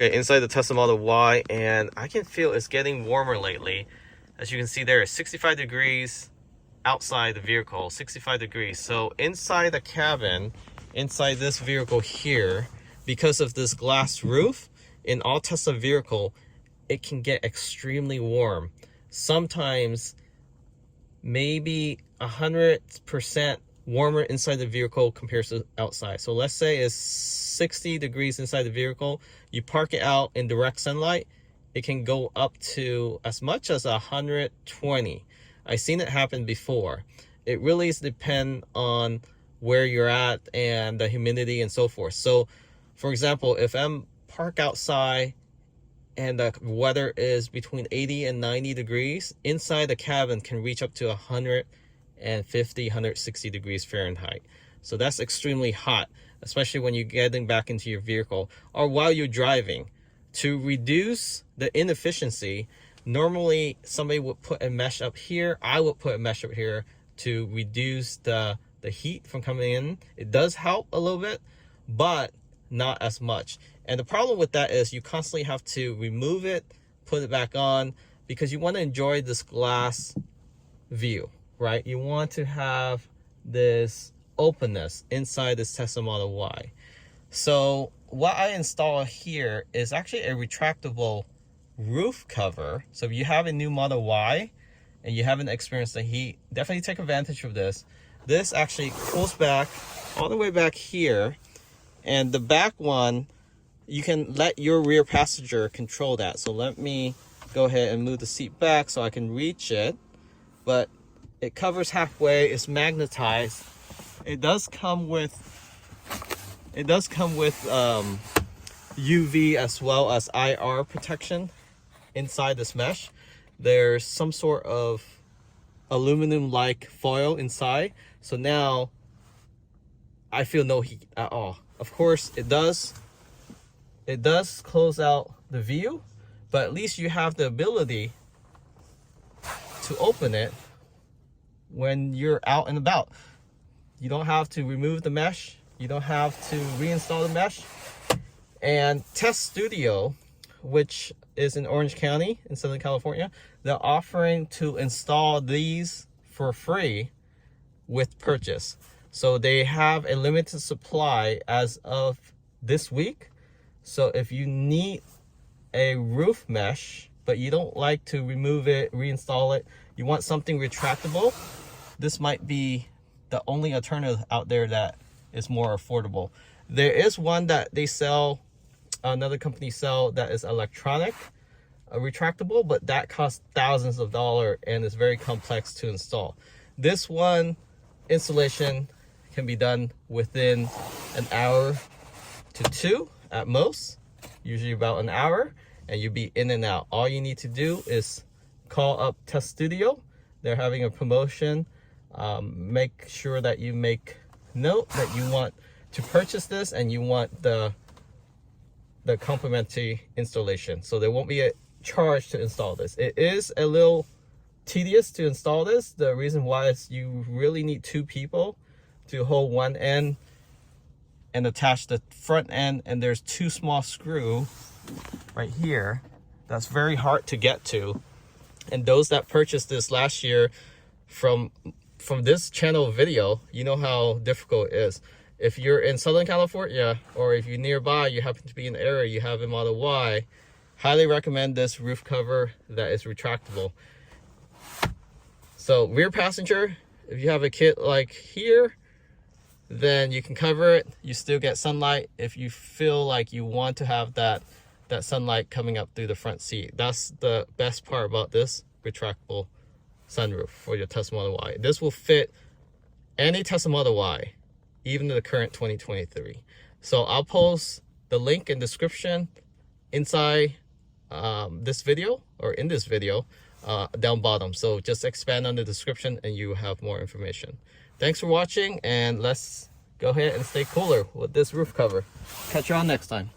Okay, inside the Tesla Model Y, and I can feel it's getting warmer lately. As you can see there, it's 65 degrees outside the vehicle, 65 degrees. So inside the cabin, inside this vehicle here, because of this glass roof, in all Tesla vehicle, it can get extremely warm. Sometimes maybe 100% warmer inside the vehicle compared to outside. So let's say it's 60 degrees inside the vehicle, you park it out in direct sunlight, it can go up to as much as 120. I've seen it happen before. It really depends on where you're at and the humidity and so forth. So for example, if I'm parked outside and the weather is between 80 and 90 degrees, inside the cabin can reach up to 150, 160 degrees Fahrenheit. So that's extremely hot, especially when you're getting back into your vehicle or while you're driving. To reduce the inefficiency, normally somebody would put a mesh up here. I would put a mesh up here to reduce the heat from coming in. It does help a little bit, but not as much. And the problem with that is you constantly have to remove it, put it back on, because you want to enjoy this glass view, right? You want to have this openness inside this Tesla Model Y. So what I install here is actually a retractable roof cover. So if you have a new Model Y and you haven't experienced the heat, definitely take advantage of this. This actually pulls back all the way back here, and the back one, you can let your rear passenger control that. So let me go ahead and move the seat back so I can reach it, but it covers halfway. It's magnetized. It does come with UV as well as IR protection inside this mesh. There's some sort of aluminum-like foil inside, so now I feel no heat at all. Of course, it does close out the view, but at least you have the ability to open it when you're out and about. You don't have to remove the mesh. You don't have to reinstall the mesh. And Test Studio, which is in Orange County in Southern California, they're offering to install these for free with purchase. So they have a limited supply as of this week. So if you need a roof mesh, but you don't like to remove it, reinstall it, you want something retractable, this might be the only alternative out there that is more affordable. There is one that they sell, another company sell, that is electronic, retractable, but that costs thousands of dollars and is very complex to install. This one, installation can be done within an hour to two at most, usually about an hour, and you'll be in and out. All you need to do is call up Test Studio. They're having a promotion. Make sure that you make note that you want to purchase this and you want the complimentary installation. So there won't be a charge to install this. It is a little tedious to install this. The reason why is you really need two people to hold one end and attach the front end, and there's two small screws right here that's very hard to get to. And those that purchased this last year from this channel video, you know how difficult it is. If you're in Southern California, or if you're nearby, you happen to be in the area, you have a Model Y, highly recommend this roof cover that is retractable. So rear passenger, if you have a kit like here, then you can cover it. You still get sunlight if you feel like you want to have that sunlight coming up through the front seat. That's the best part about this retractable sunroof for your Tesla Model Y. This will fit any Tesla Model Y, even the current 2023. So I'll post the link in description inside this video, or in this video, down bottom. So just expand on the description and you have more information. Thanks for watching, and let's go ahead and stay cooler with this roof cover. Catch you on next time.